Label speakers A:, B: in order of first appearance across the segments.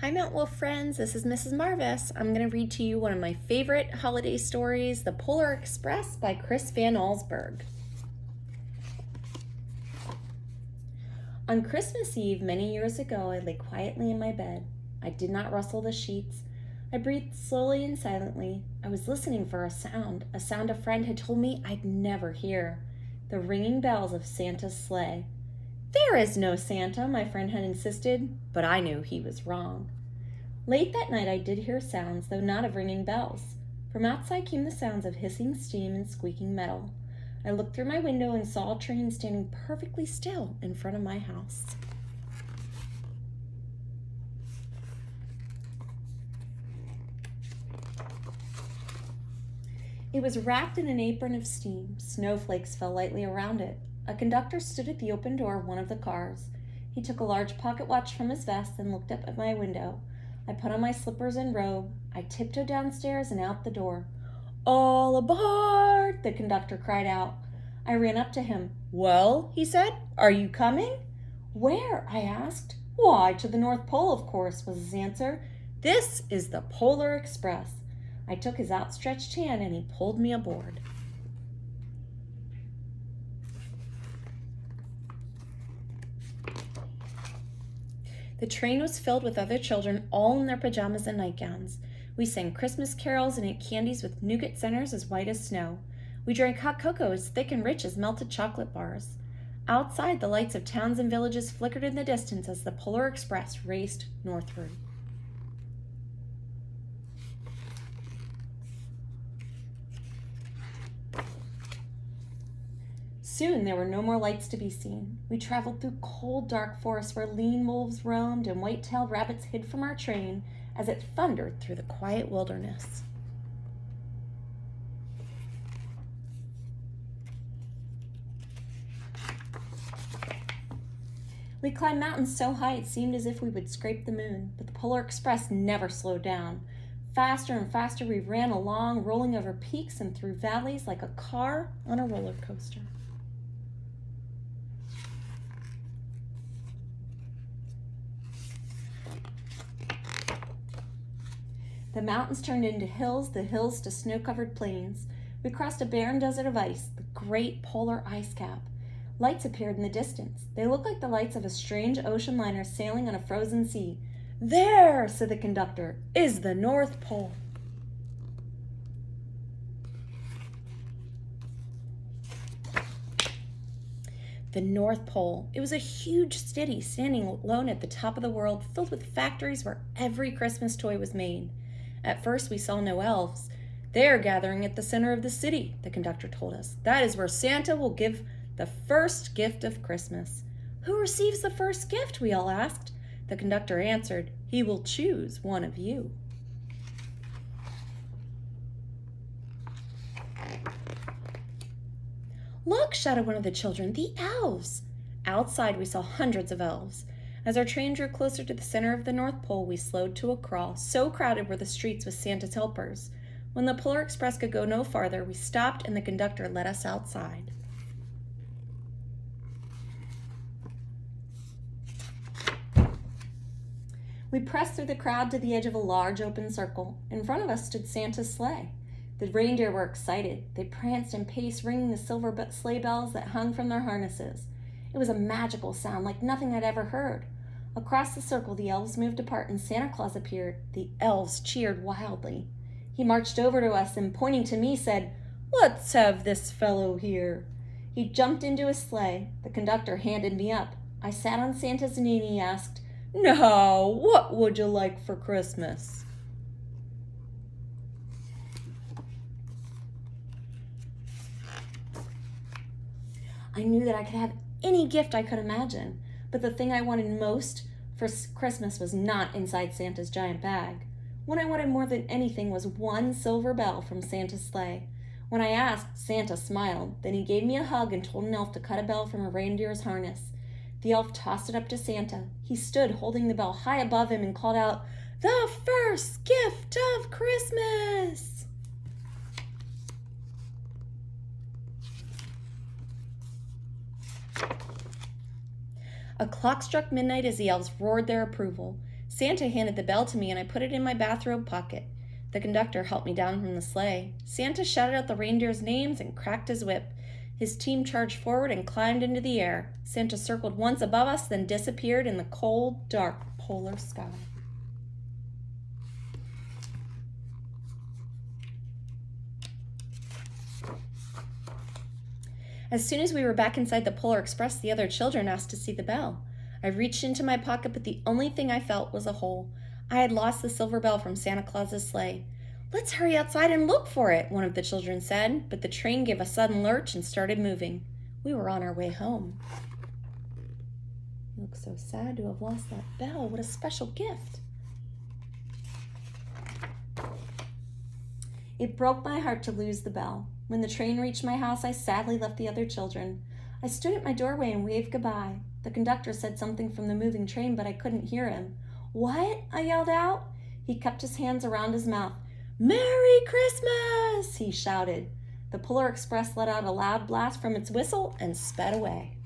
A: Hi, Mount Wolf friends. This is Mrs. Marvis. I'm going to read to you one of my favorite holiday stories, The Polar Express by Chris Van Allsburg. On Christmas Eve, many years ago, I lay quietly in my bed. I did not rustle the sheets. I breathed slowly and silently. I was listening for a sound a friend had told me I'd never hear. The ringing bells of Santa's sleigh. There is no Santa, my friend had insisted, but I knew he was wrong. Late that night I did hear sounds, though not of ringing bells. From outside came the sounds of hissing steam and squeaking metal. I looked through my window and saw a train standing perfectly still in front of my house. It was wrapped in an apron of steam. Snowflakes fell lightly around it. A conductor stood at the open door of one of the cars. He took a large pocket watch from his vest and looked up at my window. I put on my slippers and robe. I tiptoed downstairs and out the door. "All aboard!" the conductor cried out. I ran up to him. "Well," he said, "are you coming?" "Where?" I asked. "Why, to the North Pole, of course," was his answer. "This is the Polar Express." I took his outstretched hand and he pulled me aboard. The train was filled with other children, all in their pajamas and nightgowns. We sang Christmas carols and ate candies with nougat centers as white as snow. We drank hot cocoa as thick and rich as melted chocolate bars. Outside, the lights of towns and villages flickered in the distance as the Polar Express raced northward. Soon there were no more lights to be seen. We traveled through cold, dark forests where lean wolves roamed and white-tailed rabbits hid from our train as it thundered through the quiet wilderness. We climbed mountains so high it seemed as if we would scrape the moon, but the Polar Express never slowed down. Faster and faster we ran along, rolling over peaks and through valleys like a car on a roller coaster. The mountains turned into hills, the hills to snow-covered plains. We crossed a barren desert of ice, the great polar ice cap. Lights appeared in the distance. They looked like the lights of a strange ocean liner sailing on a frozen sea. "There," said the conductor, "is the North Pole." The North Pole. It was a huge city standing alone at the top of the world, filled with factories where every Christmas toy was made. At first, we saw no elves. "They are gathering at the center of the city," the conductor told us. "That is where Santa will give the first gift of Christmas." "Who receives the first gift?" we all asked. The conductor answered, "He will choose one of you." "Look," shouted one of the children, "the elves!" Outside, we saw hundreds of elves. As our train drew closer to the center of the North Pole, we slowed to a crawl. So crowded were the streets with Santa's helpers. When the Polar Express could go no farther, we stopped and the conductor led us outside. We pressed through the crowd to the edge of a large open circle. In front of us stood Santa's sleigh. The reindeer were excited. They pranced and paced, ringing the silver sleigh bells that hung from their harnesses. It was a magical sound like nothing I'd ever heard. Across the circle, the elves moved apart and Santa Claus appeared. The elves cheered wildly. He marched over to us and, pointing to me, said, "Let's have this fellow here." He jumped into his sleigh. The conductor handed me up. I sat on Santa's knee and he asked, "Now, what would you like for Christmas?" I knew that I could have any gift I could imagine, but the thing I wanted most for Christmas was not inside Santa's giant bag. What I wanted more than anything was one silver bell from Santa's sleigh. When I asked, Santa smiled. Then he gave me a hug and told an elf to cut a bell from a reindeer's harness. The elf tossed it up to Santa. He stood holding the bell high above him and called out, "The first gift of Christmas!" A clock struck midnight as the elves roared their approval. Santa handed the bell to me and I put it in my bathrobe pocket. The conductor helped me down from the sleigh. Santa shouted out the reindeers' names and cracked his whip. His team charged forward and climbed into the air. Santa circled once above us, then disappeared in the cold, dark polar sky. As soon as we were back inside the Polar Express, the other children asked to see the bell. I reached into my pocket, but the only thing I felt was a hole. I had lost the silver bell from Santa Claus's sleigh. "Let's hurry outside and look for it," one of the children said, but the train gave a sudden lurch and started moving. We were on our way home. You look so sad to have lost that bell. What a special gift. It broke my heart to lose the bell. When the train reached my house, I sadly left the other children. I stood at my doorway and waved goodbye. The conductor said something from the moving train, but I couldn't hear him. "What?" I yelled out. He cupped his hands around his mouth. "Merry Christmas!" he shouted. The Polar Express let out a loud blast from its whistle and sped away.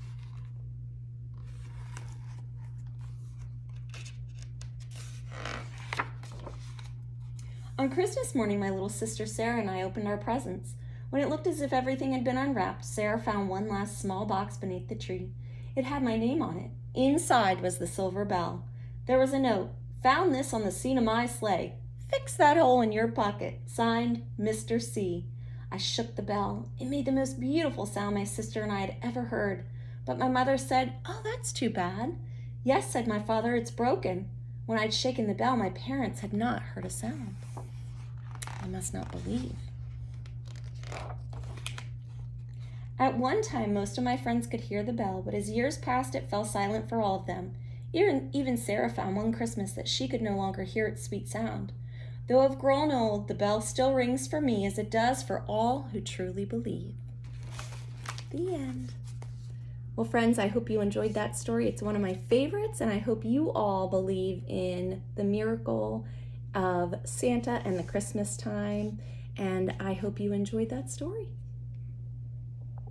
A: On Christmas morning, my little sister Sarah and I opened our presents. When it looked as if everything had been unwrapped, Sarah found one last small box beneath the tree. It had my name on it. Inside was the silver bell. There was a note. "Found this on the seat of my sleigh. Fix that hole in your pocket. Signed, Mr. C." I shook the bell. It made the most beautiful sound my sister and I had ever heard. But my mother said, "Oh, that's too bad." "Yes," said my father, "it's broken." When I'd shaken the bell, my parents had not heard a sound. I must not believe. At one time, most of my friends could hear the bell, but as years passed, it fell silent for all of them. Even Sarah found one Christmas that she could no longer hear its sweet sound. Though I've grown old, the bell still rings for me as it does for all who truly believe. The end. Well, friends, I hope you enjoyed that story. It's one of my favorites, and I hope you all believe in the miracle of Santa and the Christmas time, and I hope you enjoyed that story.